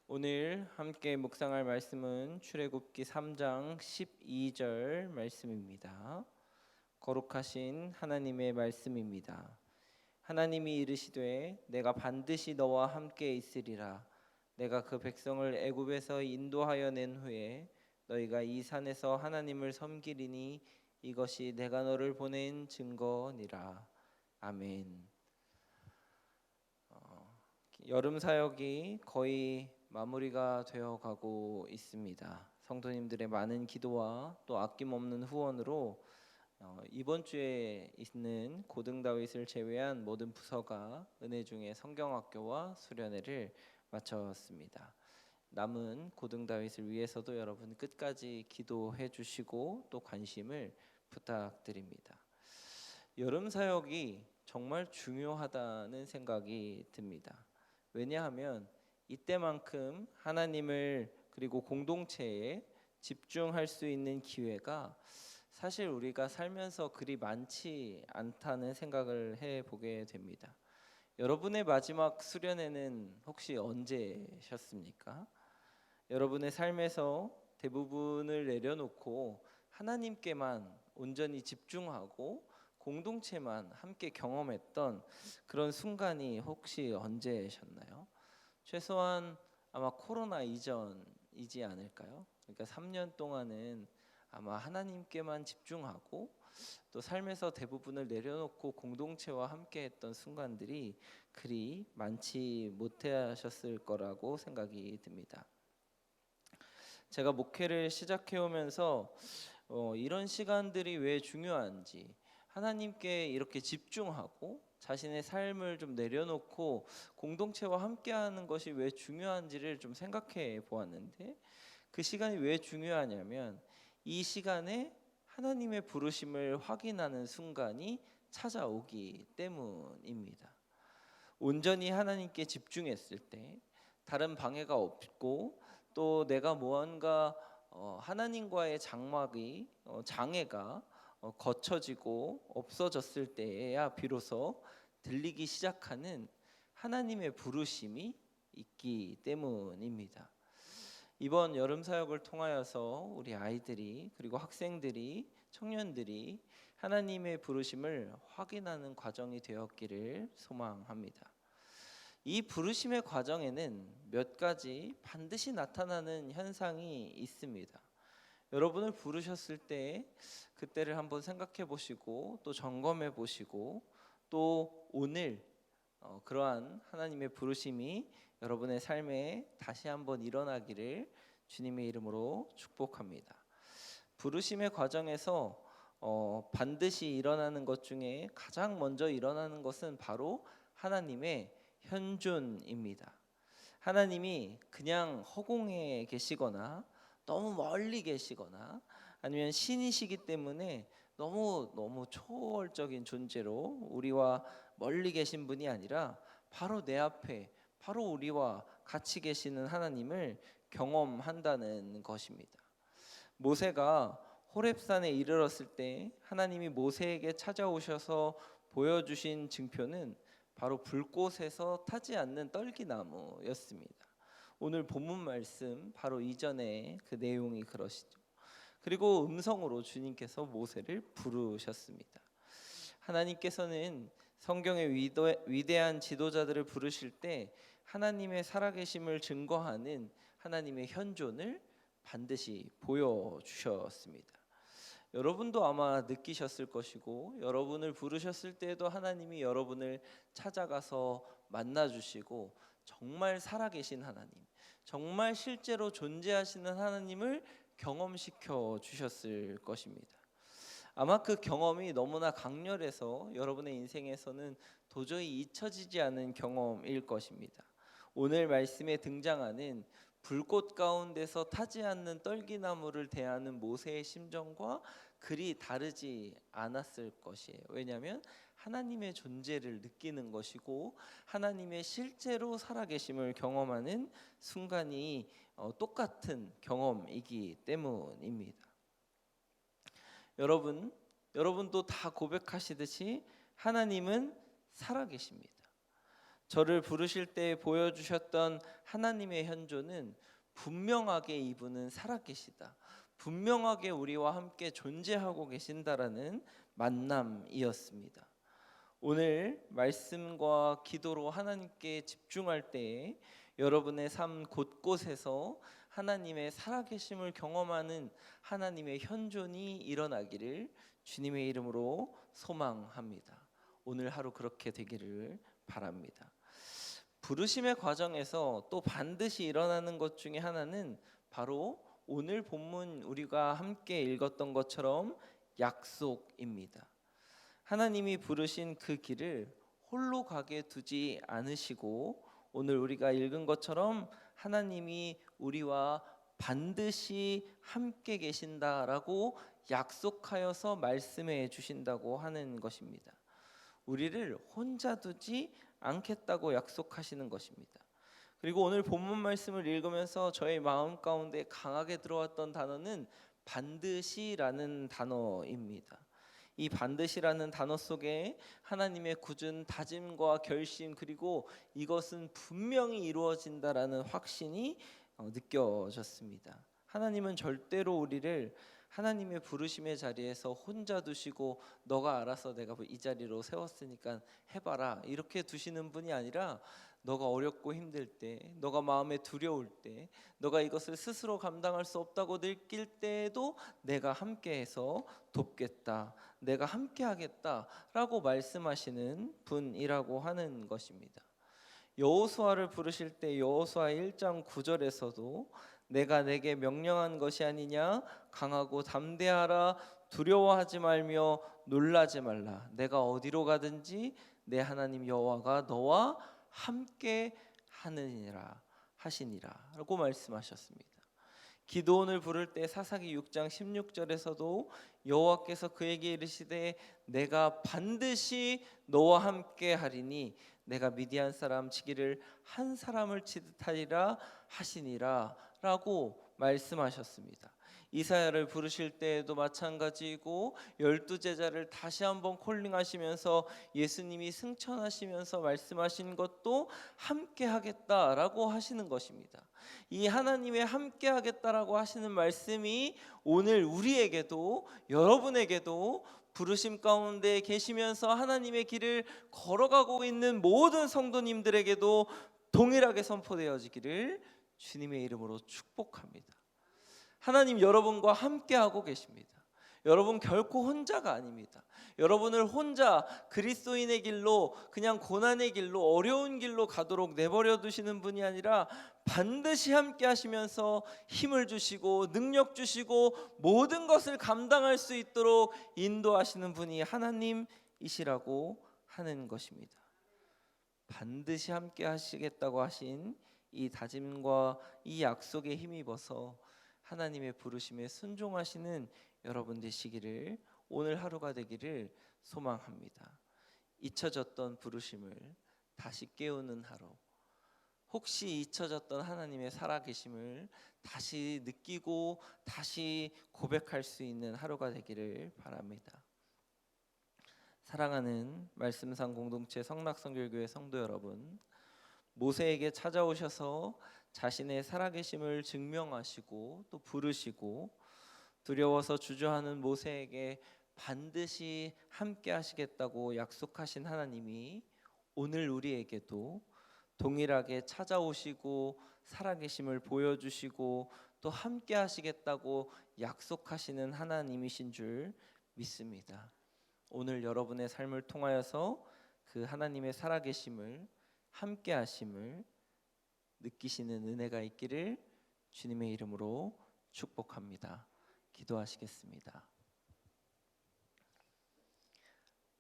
오늘 함께 묵상할 말씀은 출애굽기 3장 12절 말씀입니다. 거룩하신 하나님의 말씀입니다. 하나님이 이르시되 내가 반드시 너와 함께 있으리라. 내가 그 백성을 애굽에서 인도하여 낸 후에 너희가 이 산에서 하나님을 섬기리니 이것이 내가 너를 보낸 증거니라. 아멘. 여름 사역이 거의 마무리가 되어 가고 있습니다. 성도님들의 많은 기도와 또 아낌없는 후원으로 이번 주에 있는 고등다윗을 제외한 모든 부서가 은혜 중에 성경학교와 수련회를 마쳤습니다. 남은 고등다윗을 위해서도 여러분 끝까지 기도해 주시고 또 관심을 부탁드립니다. 여름 사역이 정말 중요하다는 생각이 듭니다. 왜냐하면 이때만큼 하나님을 그리고 공동체에 집중할 수 있는 기회가 사실 우리가 살면서 그리 많지 않다는 생각을 해보게 됩니다. 여러분의 마지막 수련회는 혹시 언제셨습니까? 여러분의 삶에서 대부분을 내려놓고 하나님께만 온전히 집중하고 공동체만 함께 경험했던 그런 순간이 혹시 언제셨나요? 최소한 아마 코로나 이전이지 않을까요? 그러니까 3년 동안은 아마 하나님께만 집중하고 또 삶에서 대부분을 내려놓고 공동체와 함께했던 순간들이 그리 많지 못하셨을 거라고 생각이 듭니다. 제가 목회를 시작해 오면서 이런 시간들이 왜 중요한지, 하나님께 이렇게 집중하고 자신의 삶을 좀 내려놓고 공동체와 함께하는 것이 왜 중요한지를 좀 생각해 보았는데, 그 시간이 왜 중요하냐면 이 시간에 하나님의 부르심을 확인하는 순간이 찾아오기 때문입니다. 온전히 하나님께 집중했을 때 다른 방해가 없고 또 내가 무언가 하나님과의 장애가 거쳐지고 없어졌을 때에야 비로소 들리기 시작하는 하나님의 부르심이 있기 때문입니다. 이번 여름 사역을 통하여서 우리 아이들이 그리고 학생들이 청년들이 하나님의 부르심을 확인하는 과정이 되었기를 소망합니다. 이 부르심의 과정에는 몇 가지 반드시 나타나는 현상이 있습니다. 여러분을 부르셨을 때 그때를 한번 생각해 보시고 또 점검해 보시고 또 오늘 그러한 하나님의 부르심이 여러분의 삶에 다시 한번 일어나기를 주님의 이름으로 축복합니다. 부르심의 과정에서 반드시 일어나는 것 중에 가장 먼저 일어나는 것은 바로 하나님의 현존입니다. 하나님이 그냥 허공에 계시거나 너무 멀리 계시거나 아니면 신이시기 때문에 너무 초월적인 존재로 우리와 멀리 계신 분이 아니라 바로 내 앞에 바로 우리와 같이 계시는 하나님을 경험한다는 것입니다. 모세가 호렙산에 이르렀을 때 하나님이 모세에게 찾아오셔서 보여주신 증표는 바로 불꽃에서 타지 않는 떨기나무였습니다. 오늘 본문 말씀 바로 이전에 그 내용이 그러시죠. 그리고 음성으로 주님께서 모세를 부르셨습니다. 하나님께서는 성경의 위대한 지도자들을 부르실 때 하나님의 살아계심을 증거하는 하나님의 현존을 반드시 보여주셨습니다. 여러분도 아마 느끼셨을 것이고 여러분을 부르셨을 때에도 하나님이 여러분을 찾아가서 만나주시고 정말 살아계신 하나님, 정말 실제로 존재하시는 하나님을 경험시켜 주셨을 것입니다. 아마 그 경험이 너무나 강렬해서 여러분의 인생에서는 도저히 잊혀지지 않은 경험일 것입니다. 오늘 말씀에 등장하는 불꽃 가운데서 타지 않는 떨기나무를 대하는 모세의 심정과 그리 다르지 않았을 것이에요. 왜냐하면 하나님의 존재를 느끼는 것이고 하나님의 실제로 살아계심을 경험하는 순간이 똑같은 경험이기 때문입니다. 여러분도 다 고백하시듯이 하나님은 살아계십니다. 저를 부르실 때 보여주셨던 하나님의 현조는 분명하게 이분은 살아계시다, 분명하게 우리와 함께 존재하고 계신다라는 만남이었습니다. 오늘 말씀과 기도로 하나님께 집중할 때에 여러분의 삶 곳곳에서 하나님의 살아계심을 경험하는 하나님의 현존이 일어나기를 주님의 이름으로 소망합니다. 오늘 하루 그렇게 되기를 바랍니다. 부르심의 과정에서 또 반드시 일어나는 것 중에 하나는 바로 오늘 본문 우리가 함께 읽었던 것처럼 약속입니다. 하나님이 부르신 그 길을 홀로 가게 두지 않으시고 오늘 우리가 읽은 것처럼 하나님이 우리와 반드시 함께 계신다라고 약속하여서 말씀해 주신다고 하는 것입니다. 우리를 혼자 두지 않겠다고 약속하시는 것입니다. 그리고 오늘 본문 말씀을 읽으면서 저의 마음 가운데 강하게 들어왔던 단어는 반드시라는 단어입니다. 이 반드시라는 단어 속에 하나님의 굳은 다짐과 결심, 그리고 이것은 분명히 이루어진다라는 확신이 느껴졌습니다. 하나님은 절대로 우리를 하나님의 부르심의 자리에서 혼자 두시고 너가 알아서 내가 이 자리로 세웠으니까 해봐라 이렇게 두시는 분이 아니라 너가 어렵고 힘들 때, 너가 마음에 두려울 때, 너가 이것을 스스로 감당할 수 없다고 느낄 때에도 내가 함께해서 돕겠다, 내가 함께하겠다라고 말씀하시는 분이라고 하는 것입니다. 여호수아를 부르실 때 여호수아 1장 9절에서도 내가 내게 명령한 것이 아니냐, 강하고 담대하라, 두려워하지 말며 놀라지 말라, 내가 어디로 가든지 내 하나님 여호와가 너와 함께 하느니라 하시니라 라고 말씀하셨습니다. 기드온을 부를 때 사사기 6장 16절에서도 여호와께서 그에게 이르시되 내가 반드시 너와 함께 하리니 내가 미디안 사람 치기를 한 사람을 치듯 하리라 하시니라 라고 말씀하셨습니다. 이사야를 부르실 때에도 마찬가지이고 12제자를 다시 한번 콜링하시면서 예수님이 승천하시면서 말씀하신 것도 함께 하겠다라고 하시는 것입니다. 이 하나님의 함께 하겠다라고 하시는 말씀이 오늘 우리에게도 여러분에게도 부르심 가운데 계시면서 하나님의 길을 걸어가고 있는 모든 성도님들에게도 동일하게 선포되어지기를 주님의 이름으로 축복합니다. 하나님 여러분과 함께하고 계십니다. 여러분 결코 혼자가 아닙니다. 여러분을 혼자 그리스도인의 길로, 그냥 고난의 길로, 어려운 길로 가도록 내버려 두시는 분이 아니라 반드시 함께 하시면서 힘을 주시고 능력 주시고 모든 것을 감당할 수 있도록 인도하시는 분이 하나님이시라고 하는 것입니다. 반드시 함께 하시겠다고 하신 이 다짐과 이 약속에 힘입어서 하나님의 부르심에 순종하시는 여러분 되시기를, 오늘 하루가 되기를 소망합니다. 잊혀졌던 부르심을 다시 깨우는 하루, 혹시 잊혀졌던 하나님의 살아계심을 다시 느끼고 다시 고백할 수 있는 하루가 되기를 바랍니다. 사랑하는 말씀상 공동체 성락성결교회 성도 여러분, 모세에게 찾아오셔서 자신의 살아계심을 증명하시고 또 부르시고 두려워서 주저하는 모세에게 반드시 함께 하시겠다고 약속하신 하나님이 오늘 우리에게도 동일하게 찾아오시고 살아계심을 보여주시고 또 함께 하시겠다고 약속하시는 하나님이신 줄 믿습니다. 오늘 여러분의 삶을 통하여서 그 하나님의 살아계심을, 함께 하심을 느끼시는 은혜가 있기를 주님의 이름으로 축복합니다. 기도하시겠습니다.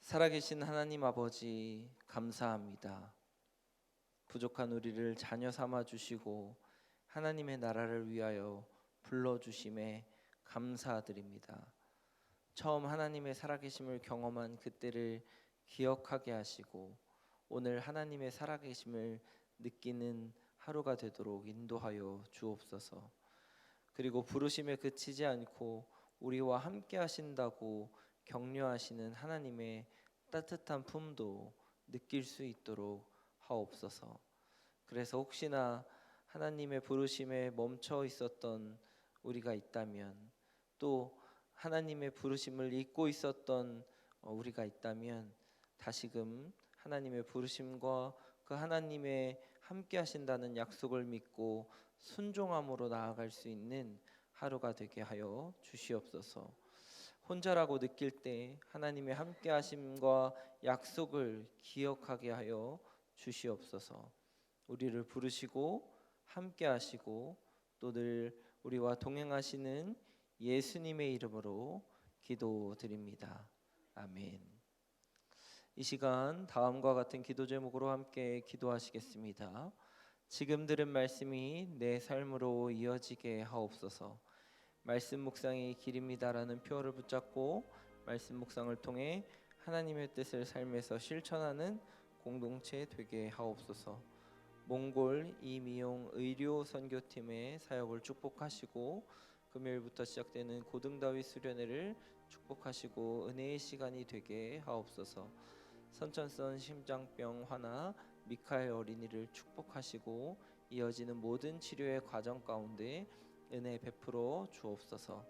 살아계신 하나님 아버지, 감사합니다. 부족한 우리를 자녀 삼아 주시고 하나님의 나라를 위하여 불러주심에 감사드립니다. 처음 하나님의 살아계심을 경험한 그때를 기억하게 하시고 오늘 하나님의 살아계심을 느끼는 하루가 되도록 인도하여 주옵소서. 그리고 부르심에 그치지 않고 우리와 함께 하신다고 격려하시는 하나님의 따뜻한 품도 느낄 수 있도록 하옵소서. 그래서 혹시나 하나님의 부르심에 멈춰 있었던 우리가 있다면, 또 하나님의 부르심을 잊고 있었던 우리가 있다면, 다시금 하나님의 부르심과 그 하나님의 함께 하신다는 약속을 믿고 순종함으로 나아갈 수 있는 하루가 되게 하여 주시옵소서. 혼자라고 느낄 때 하나님의 함께 하심과 약속을 기억하게 하여 주시옵소서. 우리를 부르시고 함께 하시고 또 늘 우리와 동행하시는 예수님의 이름으로 기도드립니다. 아멘. 이 시간 다음과 같은 기도 제목으로 함께 기도하시겠습니다. 지금 들은 말씀이 내 삶으로 이어지게 하옵소서. 말씀 묵상이 길입니다라는 표어를 붙잡고 말씀 묵상을 통해 하나님의 뜻을 삶에서 실천하는 공동체 되게 하옵소서. 몽골 이미용 의료 선교팀의 사역을 축복하시고 금요일부터 시작되는 고등다윗 수련회를 축복하시고 은혜의 시간이 되게 하옵소서. 선천성 심장병 환아 미카엘 어린이를 축복하시고 이어지는 모든 치료의 과정 가운데 은혜 베풀어 주옵소서.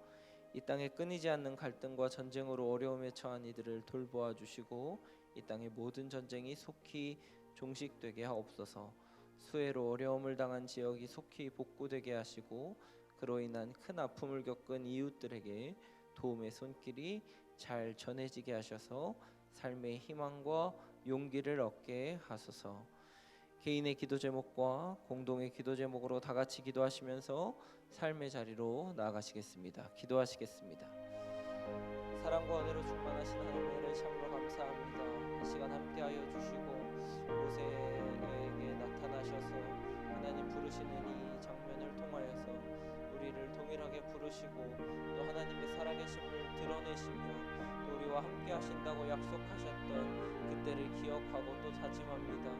이 땅에 끊이지 않는 갈등과 전쟁으로 어려움에 처한 이들을 돌보아 주시고 이 땅의 모든 전쟁이 속히 종식되게 하옵소서. 수해로 어려움을 당한 지역이 속히 복구되게 하시고 그로 인한 큰 아픔을 겪은 이웃들에게 도움의 손길이 잘 전해지게 하셔서 삶의 희망과 용기를 얻게 하소서. 개인의 기도 제목과 공동의 기도 제목으로 다 같이 기도하시면서 삶의 자리로 나아가시겠습니다. 기도하시겠습니다. 사랑과 은혜로 충만하신 하나님의 은혜 참으로 감사합니다. 이 시간 함께하여 주시고 모세에게 나타나셔서 하나님 부르시는 이 장면을 통하여서 우리를 동일하게 부르시고 또 하나님의 살아계심을 드러내시며 또 우리와 함께하신다고 약속하셨던 그때를 기억하고 또 다짐합니다.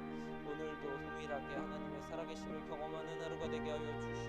오늘도 동일하게 하나님의 살아계심을 경험하는 하루가 되게 하여 주시옵소서.